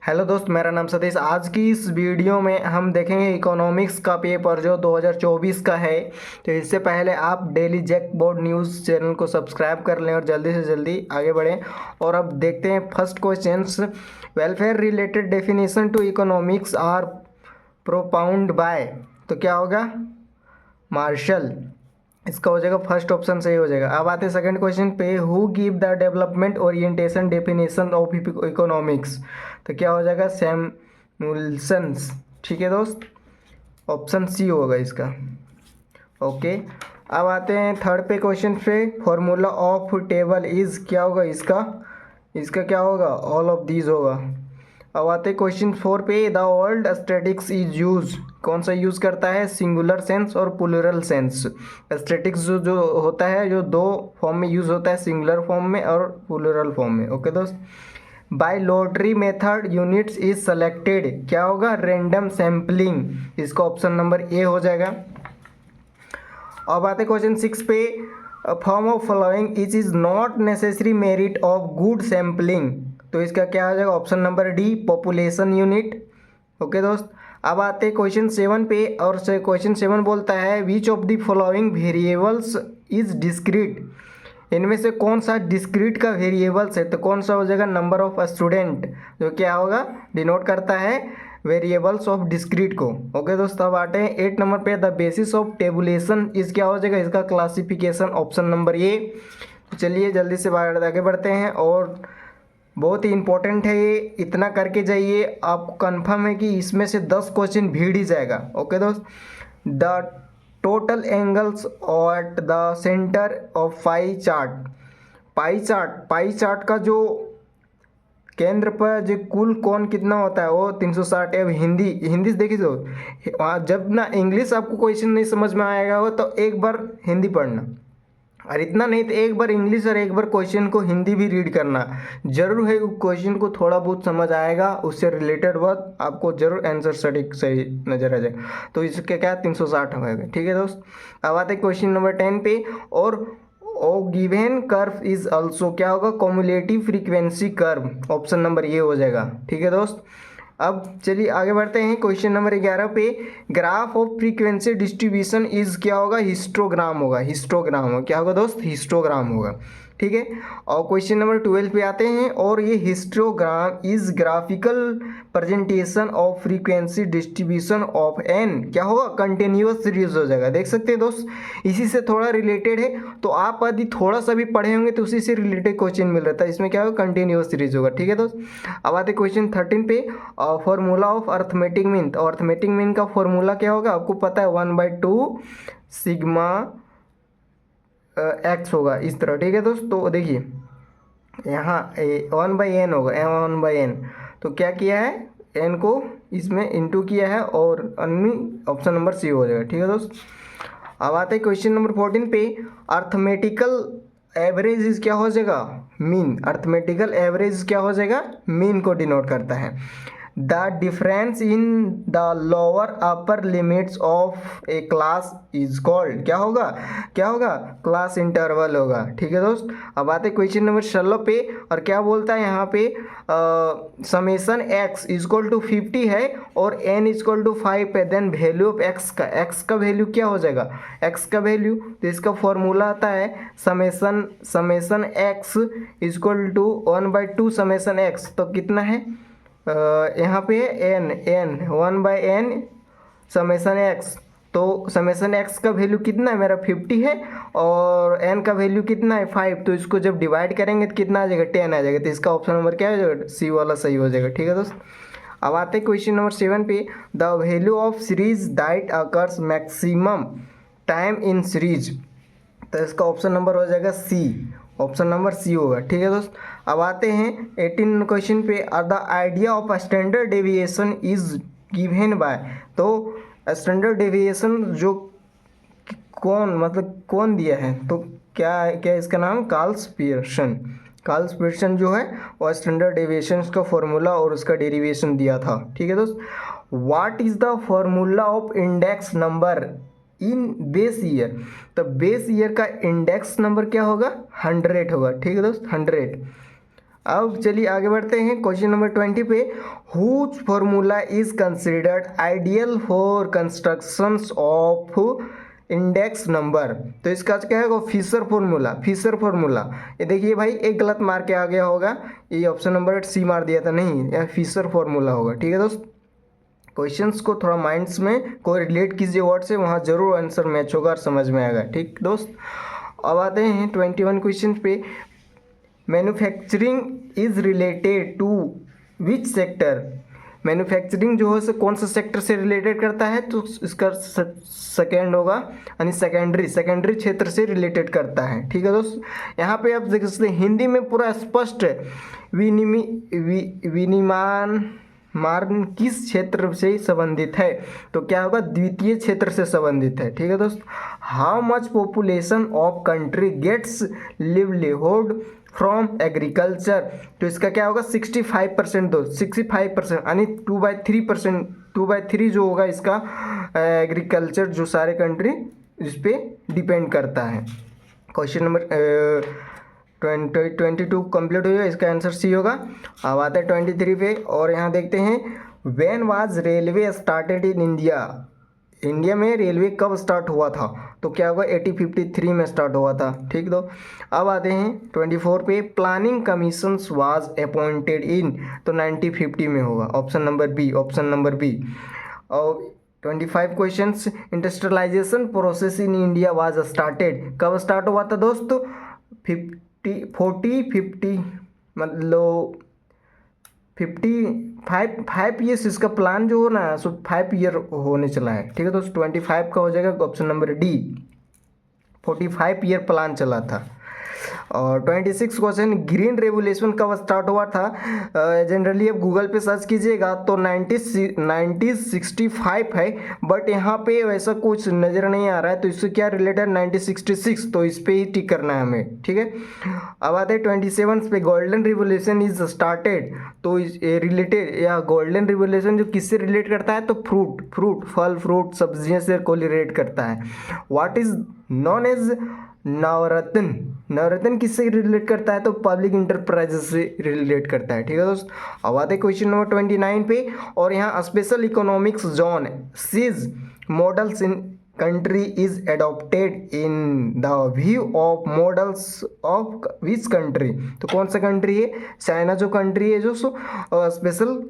Hello दोस्त, मेरा नाम सतीश। आज की इस वीडियो में हम देखेंगे इकोनॉमिक्स का पेपर जो 2024 का है। तो इससे पहले आप Daily Jack Board news channel को सब्सक्राइब कर लें और जल्दी से जल्दी आगे बढ़ें। और अब देखते हैं first questions. Welfare related definition to economics are propound by, तो क्या होगा? मार्शल। इसका हो जाएगा फर्स्ट ऑप्शन सही हो जाएगा। अब आते हैं सेकंड क्वेश्चन पे। Who give the development orientation definition of economics, तो क्या हो जाएगा? सैमुअल्सन्स। ठीक है दोस्त, ऑप्शन सी होगा इसका। ओके, अब आते हैं थर्ड पे क्वेश्चन पे। फॉर्मूला ऑफ टेबल इज, क्या होगा इसका? इसका क्या होगा? ऑल ऑफ दीज होगा। अब आते हैं क्वेश्चन 4 पे। The word statics is use, कौन सा यूज़ करता है? सिंगुलर सेंस और प्लूरल सेंस। स्टैटिक्स जो होता है, जो दो फॉर्म में यूज़ होता है, सिंगुलर फॉर्म में और प्लूरल फॉर्म में। ओके दोस्त। By lottery method units is selected, क्या होगा? Random sampling. इसका ऑप्शन नंबर ए हो जाएगा। अब आते क्वेश्चन 6 पे। Form of following is not necessary merit of good sampling, तो इसका क्या हो जाएगा? Option number D, population unit. Okay दोस्त। अब आते हैं क्वेश्चन 7 पे। और क्वेश्चन 7 बोलता है which of the following variables is discrete, इनमें से कौन सा डिस्क्रीट का वेरिएबल्स है? तो कौन सा हो जाएगा? नंबर ऑफ स्टूडेंट, जो क्या होगा? डिनोट करता है वेरिएबल्स ऑफ डिस्क्रीट को। ओके दोस्तों, अब आते हैं 8 नंबर पे। The basis of tabulation is, क्या हो जाएगा इसका? क्लासिफिकेशन, ऑप्शन नंबर ए। तो चलिए जल्दी से आगे बढ़ते हैं। और बहुत ही इंपॉर्टेंट है ये, इतना करके जाइए, आपको कंफर्म है कि इसमें से 10 क्वेश्चन भीड़ ही जाएगा। ओके दोस्त। The total angles at the centre of pie chart, pie chart का जो केंद्र पर जो कुल कोण कितना होता है वो 360 है। अब हिंदी से देखिए तो जब ना इंग्लिश आपको क्वेश्चन नहीं समझ में आएगा हो तो एक बार हिंदी पढ़ना, और इतना नहीं तो एक बार इंग्लिश और एक बार क्वेश्चन को हिंदी भी रीड करना जरूर है। क्वेश्चन को थोड़ा बहुत समझ आएगा, उससे रिलेटेड बात आपको जरूर आंसर सटीक सही नजर आ जाए। तो इसके क्या 360 होगा। ठीक है दोस्त। अब आते हैं क्वेश्चन नंबर 10 पे। और ओ गिवन कर्व इज ऑल्सो, क्या होगा? Cumulative frequency curve, option number ये हो जाएगा। ठीक है दोस्त। अब चलिए आगे बढ़ते हैं क्वेश्चन नंबर 11 पे। Graph of frequency distribution is, क्या होगा? हिस्टोग्राम होगा। हिस्टोग्राम क्या होगा दोस्त? हिस्टोग्राम होगा। ठीक है। और क्वेश्चन नंबर 12 पे आते हैं। और ये histogram is graphical presentation of frequency distribution of an, क्या होगा? कंटिन्यूअस सीरीज हो जाएगा। देख सकते हैं दोस्त, इसी से थोड़ा रिलेटेड है। तो आप यदि थोड़ा सा भी पढ़े होंगे तो उसी से रिलेटेड क्वेश्चन मिल रहा था। इसमें क्या होगा? कंटिन्यूअस सीरीज होगा। ठीक है दोस्त। अब आते क्वेश्चन 13 पे। फॉर्मूला ऑफ अर्थमेटिक मीन, तो अर्थमेटिक मीन का फॉर्मूला क्या होगा? आपको पता है 1/2 सिग्मा एक्स होगा, इस तरह। ठीक है दोस्त। तो देखिए यहाँ 1/n होगा, 1/n। तो क्या किया है? n को इसमें इंटू किया है और अन्य ऑप्शन नंबर सी हो जाएगा। ठीक है दोस्त। अब आते हैं क्वेश्चन नंबर 14 पे। अर्थमेटिकल एवरेज इज, क्या हो जाएगा? मीन। अर्थमेटिकल एवरेज क्या हो जाएगा? मीन को डिनोट करता है। The difference in the lower upper limits of A class is called, क्या होगा? क्या होगा? क्लास इंटरवल होगा। ठीक है दोस्त। अब आते क्वेश्चन नंबर 16 पे। और क्या बोलता है यहाँ पे? समेशन एक्स इजक्वल टू 50 है और एन इजक्वल टू 5 है। देन वैल्यू ऑफ एक्स का वैल्यू क्या हो जाएगा? एक्स का वैल्यू, तो इसका फॉर्मूला आता है summation x equal to 1/2 summation x. तो कितना है? यहाँ पे एन 1/n समेशन एक्स। तो समेशन एक्स का वैल्यू कितना है? मेरा 50 है और n का वैल्यू कितना है? 5। तो इसको जब डिवाइड करेंगे तो कितना आ जाएगा? 10 आ जाएगा। तो इसका ऑप्शन नंबर क्या हो जाएगा? सी वाला सही हो जाएगा। ठीक है दोस्त। अब आते हैं क्वेश्चन नंबर 7 पे। The value of series that occurs maximum time in series, तो इसका ऑप्शन नंबर हो जाएगा सी, ऑप्शन नंबर सी होगा। ठीक है दोस्त। अब आते हैं 18 क्वेश्चन पे। The idea of standard deviation is given by, तो स्टैंडर्ड डेविएशन जो कौन दिया है? तो क्या इसका नाम? कार्ल्स पियर्सन जो है वो स्टैंडर्ड डेविएशन का फॉर्मूला और उसका डेरिवेशन दिया था। ठीक है दोस्त। What is the formula of index number in base year, तो बेस ईयर का इंडेक्स नंबर क्या होगा? 100 होगा। ठीक है दोस्त, 100। अब चलिए आगे बढ़ते हैं क्वेश्चन नंबर 20 पे। Whose formula is considered ideal for constructions of index number. तो इसका क्या है, फिशर फॉर्मूला, फिशर फॉर्मूला। ये देखिए भाई, एक गलत मार के आ गया होगा, ये ऑप्शन नंबर सी मार दिया था, नहीं यह फिशर फॉर्मूला होगा। ठीक है दोस्त, क्वेश्चंस को थोड़ा माइंड्स में कोई रिलेट कीजिए वर्ड से, वहाँ जरूर आंसर मैच होगा और समझ में आएगा। ठीक दोस्त, अब आते हैं 21 क्वेश्चन पे। Manufacturing is related to which sector. Manufacturing जो है कौन सा सेक्टर से रिलेटेड करता है, तो इसका सेकेंड होगा, यानी सेकेंडरी क्षेत्र से रिलेटेड करता है। ठीक है दोस्त, यहाँ पे आप देख सकते हैं हिंदी में पूरा स्पष्ट है, विनिर्माण मार्ग किस क्षेत्र से संबंधित है, तो क्या होगा, द्वितीय क्षेत्र से संबंधित है। ठीक है दोस्त, how much population of country gets livelihood from agriculture, तो इसका क्या होगा 65% दो 65%, यानी 2/3%, 2/3 जो होगा इसका एग्रीकल्चर जो सारे कंट्री इस पर डिपेंड करता है। क्वेश्चन नंबर 22 कंप्लीट हो गया, इसका आंसर सी होगा। अब आते हैं 23 पे, और यहाँ देखते हैं when was railway started in India. India में रेलवे कब स्टार्ट हुआ था, तो क्या होगा 1853 में स्टार्ट हुआ था। ठीक दो, अब आते हैं 24 पे। Planning commission was appointed in, तो 1950 में होगा, option number B, option number B. और 25 questions. Industrialization process in India was started, कब स्टार्ट हुआ था दोस्तों, 50 मतलब 5 ईयर्स इसका प्लान जो हो ना, सो 5 ईयर होने चला है। ठीक है दोस्तों, 25 का हो जाएगा option number D, 45 year plan चला था। और 26 क्वेश्चन, ग्रीन रेवोल्यूशन कब स्टार्ट हुआ था। जनरली आप गूगल पे सर्च कीजिएगा तो 1965 है, बट यहाँ पे वैसा कुछ नज़र नहीं आ रहा है, तो इससे क्या रिलेटेड 1966, तो इस पे ही टिक करना है हमें। ठीक है, अब आते हैं 27 पे। गोल्डन रिवोल्यूशन इज स्टार्टेड, तो रिलेटेड या गोल्डन रिवोल्यूशन जो किससे रिलेट करता है, तो फ्रूट फल फ्रूट सब्जियों से को रिलेट करता है। व्हाट इज नॉन एज नवरत्न किससे रिलेट करता है, तो पब्लिक इंटरप्राइजेस से रिलेट करता है। ठीक है दोस्त, अब आते हैं क्वेश्चन नंबर 29 पे, और यहाँ special economics zone sees models in country is adopted in the view of models of which country, तो कौन सा कंट्री है, चाइना जो कंट्री है जो स्पेशल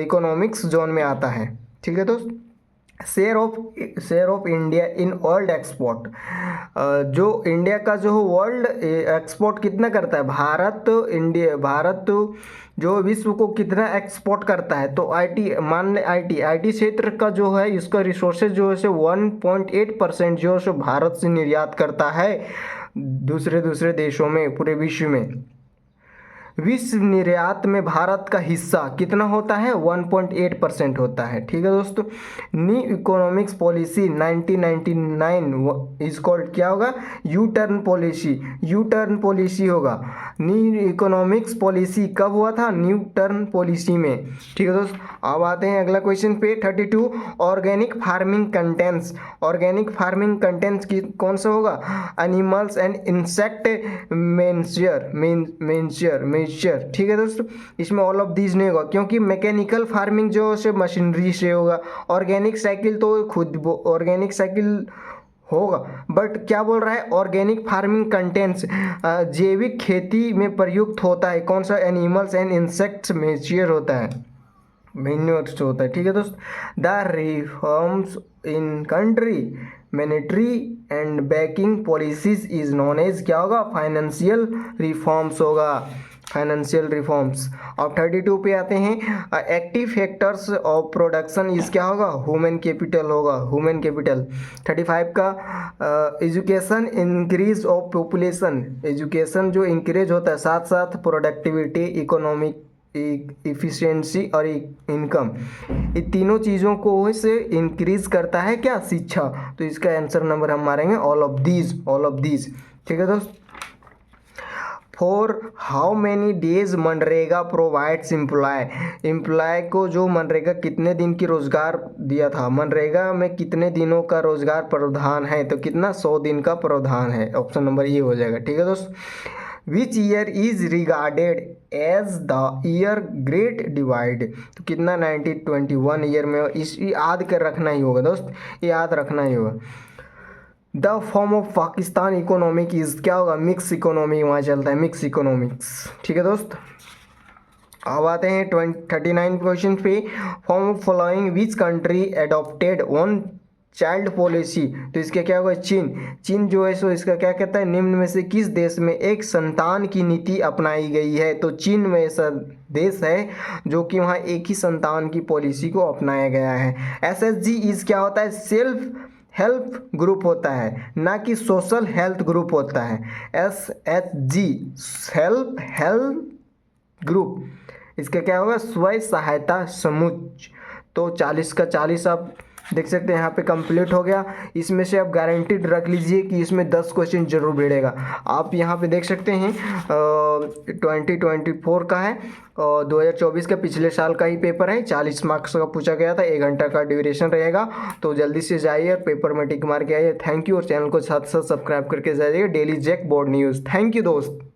इकोनॉमिक्स जोन में आता है। ठीक है दोस्त, share of India in world export, जो इंडिया का जो वर्ल्ड एक्सपोर्ट कितना करता है, भारत जो विश्व को कितना एक्सपोर्ट करता है, तो आईटी क्षेत्र का जो है इसका रिसोर्सेज जो है 1.8% जो है भारत से निर्यात करता है दूसरे देशों में, पूरे विश्व में। विश्व निर्यात में भारत का हिस्सा कितना होता है, 1.8% होता है। ठीक है दोस्तों, new economics policy 1999 is called, क्या होगा, यू टर्न पॉलिसी होगा। न्यू इकोनॉमिक्स पॉलिसी कब हुआ था, न्यू टर्न पॉलिसी में। ठीक है दोस्त, अब आते हैं अगला क्वेश्चन पे 32। ऑर्गेनिक फार्मिंग कंटेंट्स की कौन सा होगा, एनिमल्स एंड इंसेक्ट मेंश्योर। ठीक है दोस्तों, इसमें ऑल ऑफ दीज नहीं होगा, क्योंकि मैकेनिकल फार्मिंग जो है मशीनरी से होगा। ऑर्गेनिक साइकिल तो खुद ऑर्गेनिक साइकिल होगा, बट क्या बोल रहा है, ऑर्गेनिक फार्मिंग कंटेंट्स जैविक खेती में प्रयुक्त होता है, कौन सा, एनिमल्स एंड इंसेक्ट्स मेंश्योर होता है, मेन्योर्स होता है। ठीक है दोस्त, the reforms in country monetary and banking policies is known as, क्या होगा, फाइनेंशियल रिफॉर्म्स होगा, फाइनेंशियल रिफॉर्म्स। अब 32 पे आते हैं। Active factors of production is, क्या होगा, ह्यूमन कैपिटल होगा, ह्यूमन कैपिटल। 35 का education increase of population, education जो इंक्रीज होता है साथ साथ प्रोडक्टिविटी, इकोनॉमिक इफिशिएंसी और इनकम, ये तीनों चीज़ों को से इंक्रीज करता है क्या, शिक्षा, तो इसका आंसर नंबर हम मारेंगे ऑल ऑफ दीज। ठीक है दोस्त, फॉर हाउ मैनी डेज मनरेगा प्रोवाइड्स एम्प्लॉय को जो मनरेगा कितने दिन की रोजगार दिया था, मनरेगा में कितने दिनों का रोजगार प्रावधान है, तो कितना, 100 दिन का प्रावधान है, ऑप्शन नंबर ये हो जाएगा। ठीक है दोस्त, which year is regarded as the year great divide, तो कितना 1921 ईयर में, इस याद कर रखना ही होगा दोस्त, याद रखना ही होगा। The form of Pakistan economic is, क्या होगा, मिक्स इकोनॉमी वहाँ चलता है, मिक्स इकोनॉमिक्स। ठीक है दोस्त, अब आते हैं 39 क्वेश्चन पे। Form of following which country adopted one child policy, तो इसका क्या होगा, चीन। चीन जो है सो इसका क्या कहता है, निम्न में से किस देश में एक संतान की नीति अपनाई गई है, तो चीन में ऐसा देश है जो कि वहाँ एक ही संतान की पॉलिसी को अपनाया गया है। SHG इज क्या होता है, सेल्फ हेल्प ग्रुप होता है, ना कि सोशल हेल्थ ग्रुप होता है। SHG सेल्फ हेल्प ग्रुप, इसका क्या होगा, स्वयं सहायता समूह। तो 40 का 40 आप देख सकते हैं यहाँ पे कंप्लीट हो गया। इसमें से आप गारंटीड रख लीजिए कि इसमें 10 क्वेश्चन जरूर भिड़ेगा। आप यहाँ पे देख सकते हैं 2024 का है और 2024 का पिछले साल का ही पेपर है, 40 मार्क्स का पूछा गया था, 1 घंटा का ड्यूरेशन रहेगा। तो जल्दी से जाइए और पेपर में टिक मार के आइए। थैंक यू, और चैनल को साथ साथ सब्सक्राइब करके जाइए। Daily Jake board news. Thank you दोस्त।